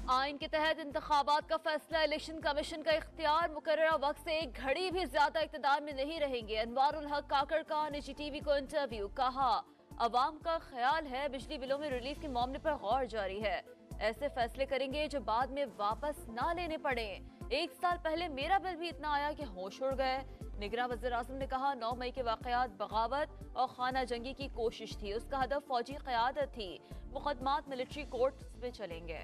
आइन के तहत इंतखाबात का फैसला। इलेक्शन कमीशन का इख्तियार मुकर्ररा वक्त से एक घड़ी भी ज्यादा इक़्तिदार में नहीं रहेंगे। अनवारुल हक काकड़ का निजी टीवी को इंटरव्यू। कहा, अवाम का ख्याल है बिजली बिलों में रिलीफ के मामले पर गौर जारी है। ऐसे फैसले करेंगे जो बाद में वापस ना लेने पड़े। 1 साल पहले मेरा बिल भी इतना आया कि होश उड़ गए। निगरां वज़ीर आज़म ने कहा, 9 मई के वाक़यात बगावत और खाना जंगी की कोशिश थी। उसका हदफ फौजी क़यादत थी। मुक़दमात मिलिट्री कोर्ट्स में चलेंगे।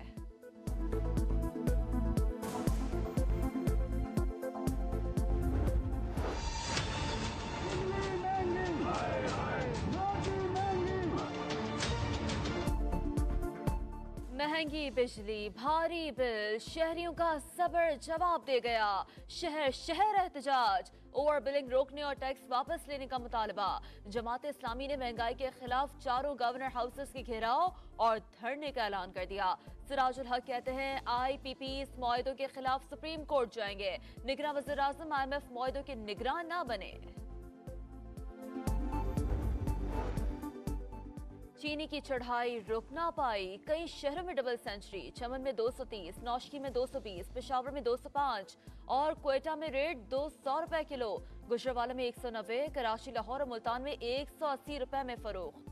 महंगी बिजली, भारी बिल, शहरियों का सब्र जवाब दे गया। शहर शहर एहतजाज। ओवर बिलिंग रोकने और टैक्स वापस लेने का मुतालबा। जमात इस्लामी ने महंगाई के खिलाफ चारों गवर्नर हाउसेस के घेराव और धरने का ऐलान कर दिया। सिराजुल हक कहते हैं, IPP इस मुआहदों के खिलाफ सुप्रीम कोर्ट जाएंगे। निगरां वज़ीर आज़म IMF मुआहदों के निगरान ना बने। चीनी की चढ़ाई रुक ना पाई। कई शहरों में डबल सेंचुरी। चमन में 230, नौशकी में 220, पेशावर में 205 और क्वेटा में रेट 200 रुपए किलो। गुजरावाला में 190, कराची, लाहौर और मुल्तान में 180 रुपए में फरोख्त।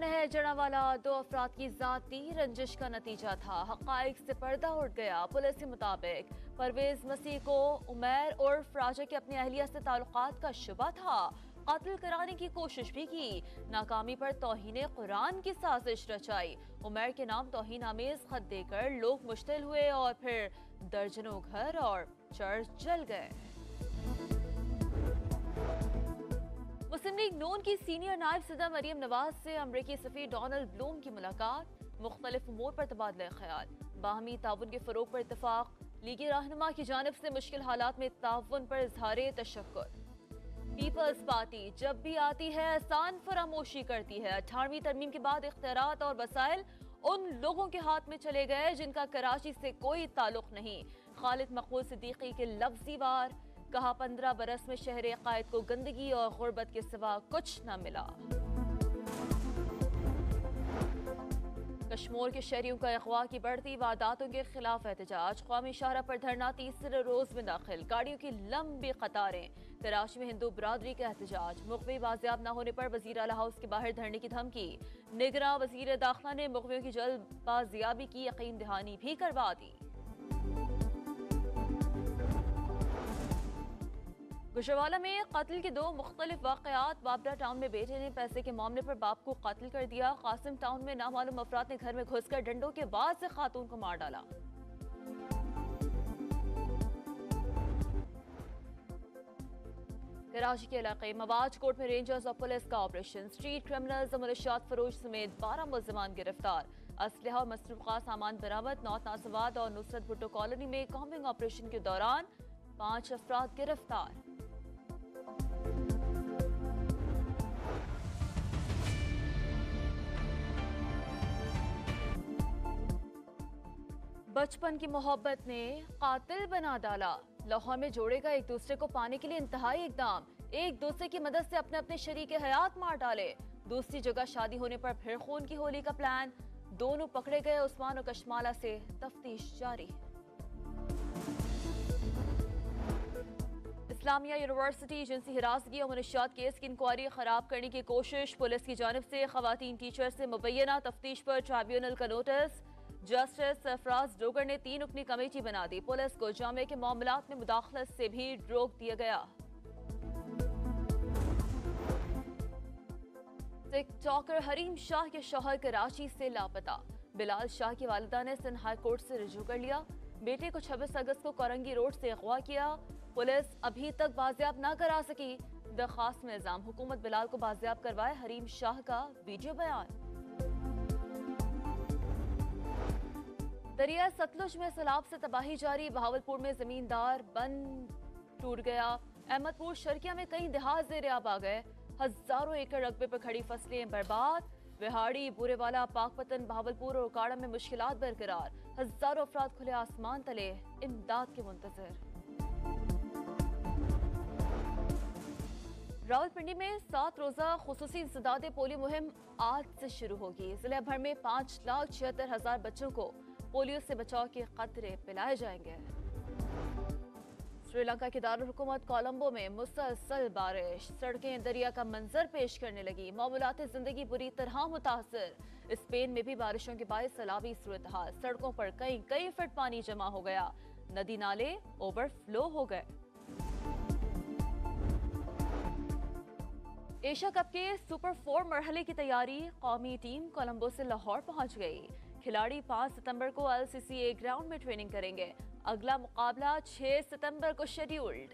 है जड़ावाला 2 अफराद की जाती रंजिश का नतीजा था। हकाइक से पर्दा उठ गया। पुलिस के मुताबिक परवेज मसीह को उमैर उर्फ राजा के अपनी अहलिया से ताल्लुकात का शुबा था। कत्ल कराने की कोशिश भी की। नाकामी पर तौहीन कुरान की साजिश रचाई। उमैर के नाम तौहीन आमेज खत देकर लोग मुश्तिल हुए और फिर दर्जनों घर और चर्च जल गए। मुस्लिम लीग नून की सीनियर नायब सदर मरियम नवाज से अमरीकी सफीर डोनाल्ड ब्लूम की मुलाकात। मुख्तलिफ उमूर पर तबादला ख्याल। बाहमी ताउन के फरोग पर इत्तफाक। लीगी रहनुमा की जानिब से मुश्किल हालात में ताउन पर इजहार तशक्कुर। पीपल्स पार्टी जब भी आती है आसान फरामोशी करती है। 18वीं तरमीम के बाद इख्तियारात और वसाइल उन लोगों के हाथ में चले गए जिनका कराची से कोई ताल्लुक नहीं। खालिद मकबूल सिद्दीकी के लफ्जी वार। कहा, 15 बरस में शहर कायद को गंदगी और गुर्बत के सिवा कुछ न मिला। कश्मीर के शहरियों का अगवा की बढ़ती वारदातों के खिलाफ एहतजाज। कौमी शाहरा पर धरना 3रे रोज में दाखिल। गाड़ियों की लंबी कतारें। कराची में हिंदू बरादरी का एहतजाज। मुखबिर बाजियाब न होने पर वजीर आला हाउस के बाहर धरने की धमकी। निगरां वजीर दाखिला ने मुखबिरों की जल्द बाजियाबी की यकीन दहानी भी करवा दी। गुजरावाला में कत्ल के 2 मुख्तलिफ वाक़यात। बाबरा टाउन में बेटे ने पैसे के मामले पर बाप को कत्ल कर दिया। कासिम टाउन में नामालूम अफराद ने घर में घुसकर डंडों के बाद से खातून को मार डाला। कराची के इलाके मवाज कोर्ट में रेंजर्स और पुलिस का ऑपरेशन। स्ट्रीट क्रिमिनल्स और मुनशियात फरोश समेत 12 मुल्जिमान गिरफ्तार। असलहा और मसरूक़ा सामान बरामद। नॉर्थ नासवाद और नुसरत भुट्टो कॉलोनी में कॉम्बिंग ऑपरेशन के दौरान 5 अफराद गिरफ्तार। बचपन की मोहब्बत ने कातिल बना डाला। लाहौर में जोड़े का एक दूसरे को पाने के लिए इंतहाई इकदाम। एक दूसरे की मदद से अपने अपने शरीके हयात मार डाले। दूसरी जगह शादी होने पर फिर खून की होली का प्लान। दोनों पकड़े गए। उस्मान और कशमाला से तफ्तीश जारी। इस्लामिया यूनिवर्सिटी जिनसी हिरासगी और मुनशियात केस की इंक्वायरी खराब करने की कोशिश। पुलिस की जानिब से खवातीन टीचर से मुबैना तफ्तीश पर ट्राइब्यूनल का नोटिस। जस्टिस सरफराज डोगर ने 3 रुकनी कमेटी बना दी। पुलिस को जामे के मामलात में मुदाखलत से भी रोक दिया गया। टिकटॉकर हरीम शाह के शौहर कराची से लापता। बिलाल शाह की वालिदा ने सिंध हाई कोर्ट से रुजू कर लिया। बेटे को 26 अगस्त को कोरंगी रोड से अगवा किया। पुलिस अभी तक बाजियाब न करा सकी। दरखास्त में इल्जाम। हुकूमत बिलाल को बाजियाब करवाए। हरीम शाह का वीडियो बयान। दरिया सतलुज में सैलाब से तबाही जारी। बहावलपुर में जमींदार बंद टूट गया। अहमदपुर शर्किया में कई देहात ज़ेर-ए-आब आ गए। हजारों एकड़ रकबे पर खड़ी फसलें बर्बाद। विहाड़ी, बुरेवाला, पाकपतन, बहावलपुर और काड़ा में मुश्किलात बरकरार। हजारों अफराद खुले आसमान तले इमदाद के मुंतजर। रावलपिंडी में 7 रोजा खुसूसी इंसदादे पोलियो मुहिम आज से शुरू होगी। जिले भर में 5,76,000 बच्चों को पोलियो से बचाव के कतरे पिलाए जाएंगे। श्रीलंका के दारुल हुकूमत कोलंबो में मुसलसल बारिश, सड़कें दरिया का मंजर पेश करने लगी। मामूलात जिंदगी बुरी तरह मुतासर। स्पेन में भी बारिशों के बायस सैलाबी सूरत हाल, सड़कों पर कई फीट पानी जमा हो गया, नदी नाले ओवरफ्लो हो गए। एशिया कप के सुपर 4 मरहले की तैयारी, कौमी टीम कोलंबो से लाहौर पहुंच गई। खिलाड़ी 5 सितंबर को LCCA ग्राउंड में ट्रेनिंग करेंगे। अगला मुकाबला 6 सितंबर को शेड्यूल्ड।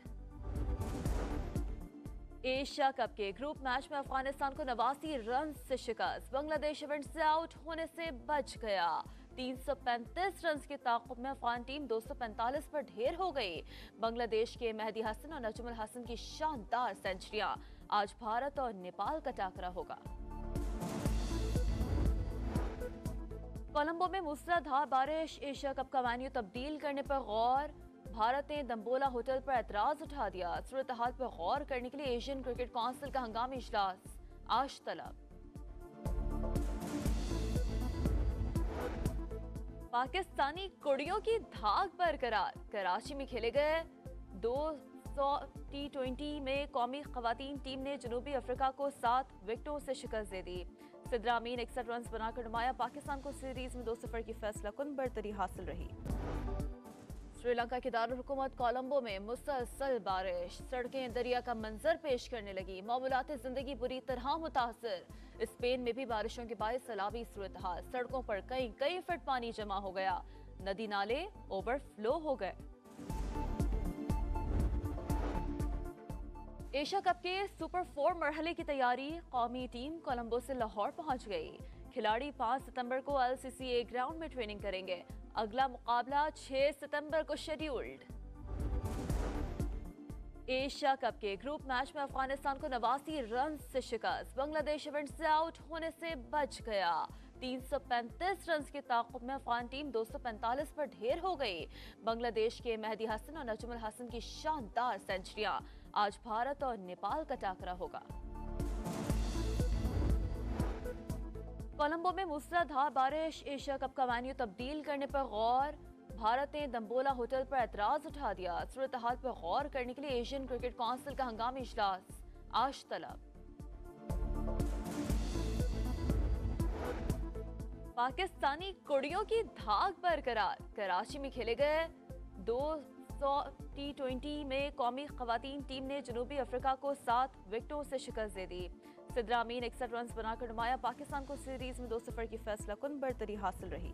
एशिया कप के ग्रुप मैच में अफगानिस्तान को 89 रन से शिकस्त। बांग्लादेश इवेंट से आउट होने से बच गया। 335 रन की ताक़ुब में अफगान टीम 245 पर ढेर हो गई। बांग्लादेश के मेहदी हसन और नजमुल हसन की शानदार सेंचुरियां। आज भारत और नेपाल का टाकरा होगा। कोलंबो में मूसलाधार बारिश, एशिया कप का वेन्यू तब्दील करने पर गौर। भारत ने दम्बोला होटल पर एतराज उठा दिया। सूरत हाल पर गौर करने के लिए एशियन क्रिकेट काउंसिल का हंगामी इजलास आज तलब। पाकिस्तानी कुड़ियों की धाक बरकरार। कराची में खेले गए 200 T20 में कौमी खवातीन टीम ने जनूबी अफ्रीका को 7 विकेटों से शिकस्त दे दी। सिद्रा अमीन 61 रन बनाकर नुमाया। पाकिस्तान को सीरीज में 2-0 की फैसला कुन बरतरी हासिल रही। श्रीलंका के दारुल हुकूमत कोलंबो में मुसलसल बारिश, सड़कें दरिया का मंजर पेश करने लगी। मामूलात जिंदगी बुरी तरह मुतासर। स्पेन में भी बारिशों के बायस सैलाबी सूरत हाल, सड़कों पर कई फीट पानी जमा हो गया, नदी नाले ओवरफ्लो हो गए। एशिया कप के सुपर 4 मरहले की तैयारी, कौमी टीम कोलंबो से लाहौर पहुंच गई। खिलाड़ी 5 सितंबर को LCCA ग्राउंड में ट्रेनिंग करेंगे। अगला मुकाबला 6 सितंबर को शेड्यूल्ड। एशिया कप के ग्रुप मैच में अफगानिस्तान को 89 रन से शिकस्त। बांग्लादेश इवेंट से आउट होने से बच गया। 335 रन की ताक़ुब में अफगान टीम 245 पर ढेर हो गई। बांग्लादेश के मेहदी हसन और नजमुल हसन की शानदार सेंचुरियां। आज भारत और नेपाल का टाकरा होगा। कोलंबो में मूसलाधार बारिश, एशिया कप का वेन्यू तब्दील करने पर गौर। भारत ने दम्बोला होटल पर एतराज उठा दिया। सूरत हाल पर गौर करने के लिए एशियन क्रिकेट काउंसिल का हंगामी इजलास आज तलब। पाकिस्तानी कुड़ियों की धाक बरकरार। कराची में खेले गए 200 T20 में कौमी खवातीन टीम ने जनूबी अफ्रीका को 7 विकेटों से शिकस्त दे दी। सिद्रा अमीन 61 रन बनाकर नुमाया। पाकिस्तान को सीरीज में 2-0 की फैसला कुन बरतरी हासिल रही।